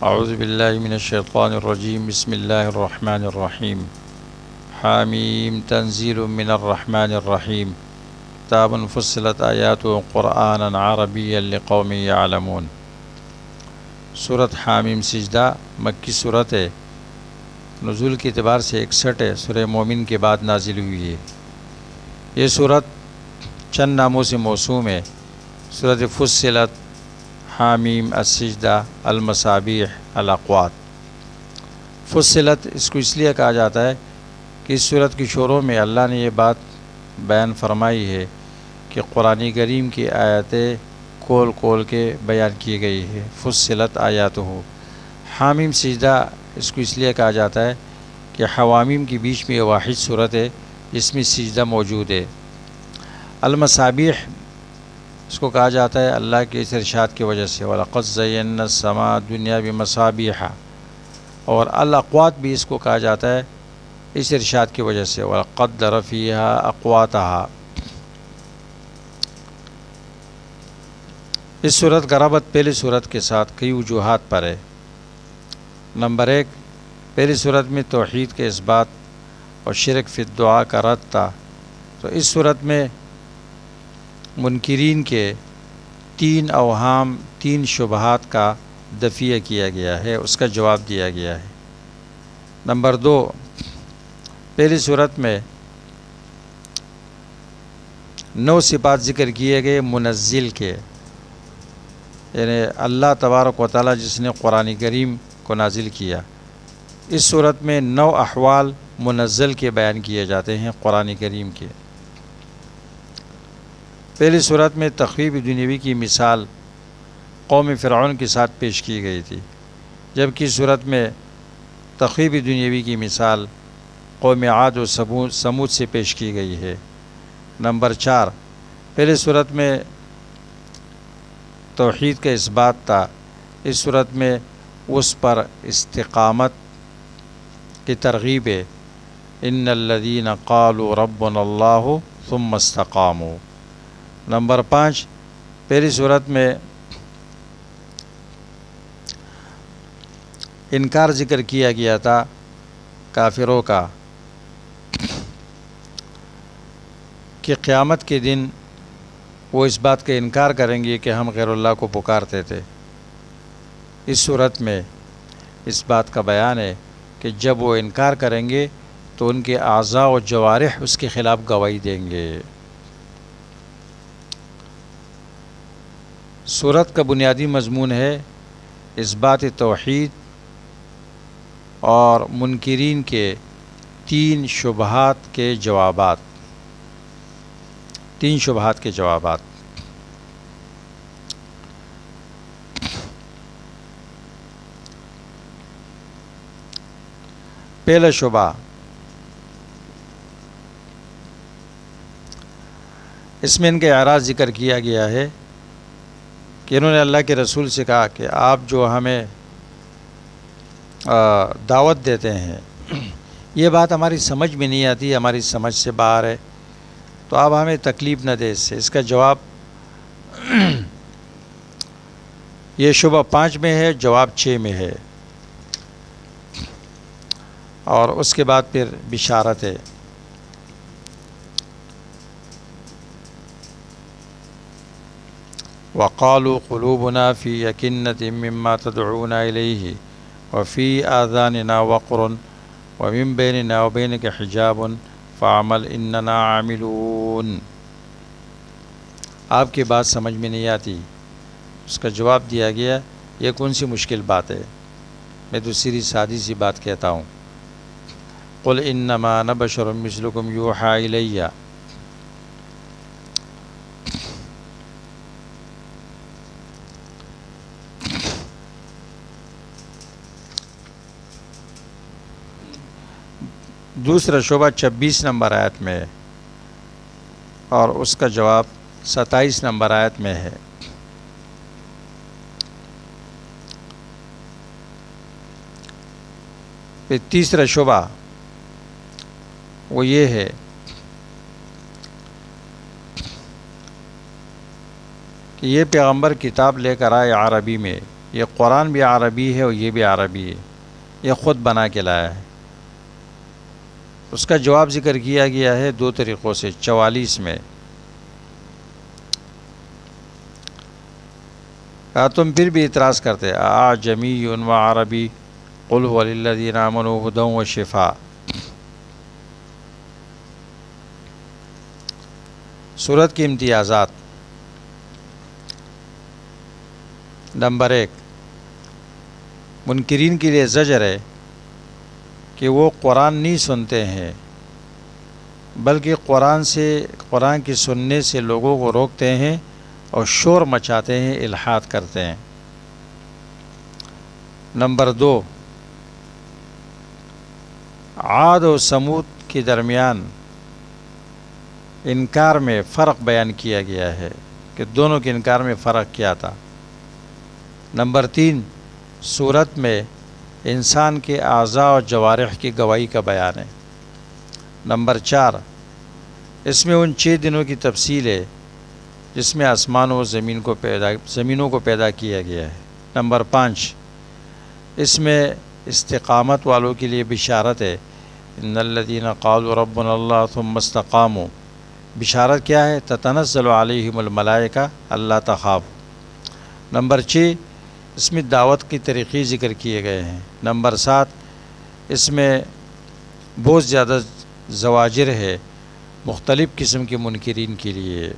اعوذ باللہ من الشیطان الرجیم بسم اللہ الرحمن الرحیم حامیم تنزیل من الرحمن الرحیم کتاب فصلت آیاتہ قرآنا عربیا لقوم یعلمون۔ سورۃ حامیم سجدہ مکی صورت ہے، نزول کے اعتبار سے 61 ہے، سورہ مومن کے بعد نازل ہوئی ہے۔ یہ صورت چند ناموں سے موسوم ہے: سورۃ فصلت، حامیم، السجدہ، المصابیح، الاقوات۔ فصلت اس کو اس لیے کہا جاتا ہے کہ اس صورت کی شروع میں اللہ نے یہ بات بیان فرمائی ہے کہ قرآن کریم کی آیاتیں کھول کھول کے بیان کی گئی ہے۔ فصلت آیاتہ، حامیم سجدہ اس کو اس لیے کہا جاتا ہے کہ حوامیم کے بیچ میں یہ واحد صورت ہے جس میں سجدہ موجود ہے۔ المصابیح اس کو کہا جاتا ہے اللہ کے اس ارشاد کی وجہ سے، وَلَقَدْ زَيَّنَّا السَّمَاءَ الدُّنْيَا بِمَصَابِيحَ، اور الاقوات بھی اس کو کہا جاتا ہے اس ارشاد کی وجہ سے، وَقَدَّرَ فِيهَا أَقْوَاتَهَا۔ اس صورت کا ربط پہلی صورت کے ساتھ کئی وجوہات پر ہے۔ نمبر 1، پہلی صورت میں توحید کے اس بات اور شرک فی الدعاء کا رد تھا، تو اس صورت میں منکرین کے 3 اوہام، 3 شبہات کا دفیع کیا گیا ہے، اس کا جواب دیا گیا ہے۔ نمبر 2، پہلی صورت میں 9 صفات ذکر کیے گئے منزل کے، یعنی اللہ تبارک و تعالیٰ جس نے قرآن کریم کو نازل کیا۔ اس صورت میں 9 احوال منزل کے بیان کیے جاتے ہیں قرآن کریم کے۔ پہلی صورت میں تخویف دنیاوی کی مثال قوم فرعون کے ساتھ پیش کی گئی تھی، جبکہ اس صورت میں تخویف دنیاوی کی مثال قوم عاد و سمود سے پیش کی گئی ہے۔ نمبر 4، پہلی صورت میں توحید کا اس بات تھا، اس صورت میں اس پر استقامت کی ترغیب ہے، ان الذین قالوا ربنا اللہ ثم استقاموا۔ نمبر 5، پہلی صورت میں انکار ذکر کیا گیا تھا کافروں کا کہ قیامت کے دن وہ اس بات کا انکار کریں گے کہ ہم غیر اللہ کو پکارتے تھے۔ اس صورت میں اس بات کا بیان ہے کہ جب وہ انکار کریں گے تو ان کے اعضاء و جوارح اس کے خلاف گواہی دیں گے۔ صورت کا بنیادی مضمون ہے اثبات توحید اور منکرین کے 3 شبہات کے جوابات۔ 3 شبہات کے جوابات۔ پہلا شبہ، اس میں ان کے اعراض ذکر کیا گیا ہے کہ انہوں نے اللہ کے رسول سے کہا کہ آپ جو ہمیں دعوت دیتے ہیں یہ بات ہماری سمجھ میں نہیں آتی، ہماری سمجھ سے باہر ہے، تو آپ ہمیں تکلیف نہ دیں اس سے۔ اس کا جواب یہ شبہ 5 میں ہے، جواب 6 میں ہے، اور اس کے بعد پھر بشارت ہے۔ وَقَالُوا قُلُوبُنَا فِي أَكِنَّةٍ مِّمَّا تَدْعُونَا إِلَيْهِ وَفِي آذَانِنَا وَقْرٌ وَمِن بَيْنِنَا وَبَيْنِكَ حِجَابٌ فَاعْمَلْ إِنَّنَا عَامِلُونَ۔ آپ کی بات سمجھ میں نہیں آتی، اس کا جواب دیا گیا یہ کون سی مشکل بات ہے، میں تو سیدھی سادی سی بات کہتا ہوں۔ قُلْ إِنَّمَا أَنَا بَشَرٌ مِثْلُكُمْ يُوحَىٰ إِلَيَّ۔ دوسرا شعبہ 26 نمبر آیت میں ہے اور اس کا جواب 27 نمبر آیت میں ہے۔ پھر تیسرا شعبہ وہ یہ ہے کہ یہ پیغمبر کتاب لے کر آئے عربی میں، یہ قرآن بھی عربی ہے اور یہ بھی عربی ہے، یہ خود بنا کے لایا ہے۔ اس کا جواب ذکر کیا گیا ہے 2 طریقوں سے 44 میں۔ تم پھر بھی اعتراض کرتے اعجمی و عربی قل هو للذین آمنوا ھدی و شفاء۔ سورت کی امتیازات۔ نمبر 1، منکرین کے لیے زجر ہے کہ وہ قرآن نہیں سنتے ہیں، بلکہ قرآن کی سننے سے لوگوں کو روکتے ہیں اور شور مچاتے ہیں، الحاد کرتے ہیں۔ نمبر 2، عاد و سمود کے درمیان انکار میں فرق بیان کیا گیا ہے کہ دونوں کے انکار میں فرق کیا تھا۔ نمبر 3، سورت میں انسان کے اعضاء اور جوارح کی گواہی کا بیان ہے۔ نمبر 4، اس میں ان 6 دنوں کی تفصیل ہے جس میں آسمان و زمینوں کو پیدا کیا گیا ہے۔ نمبر 5، اس میں استقامت والوں کے لیے بشارت ہے، ان الذین قالوا ربنا اللہ ثم استقاموا۔ بشارت کیا ہے؟ تتنزل علیہم الملائکہ اللہ تخافوا۔ نمبر 6، اس میں دعوت کی طریقے ذکر کیے گئے ہیں۔ نمبر 7، اس میں بہت زیادہ زواجر ہے مختلف قسم کے منکرین کے لیے۔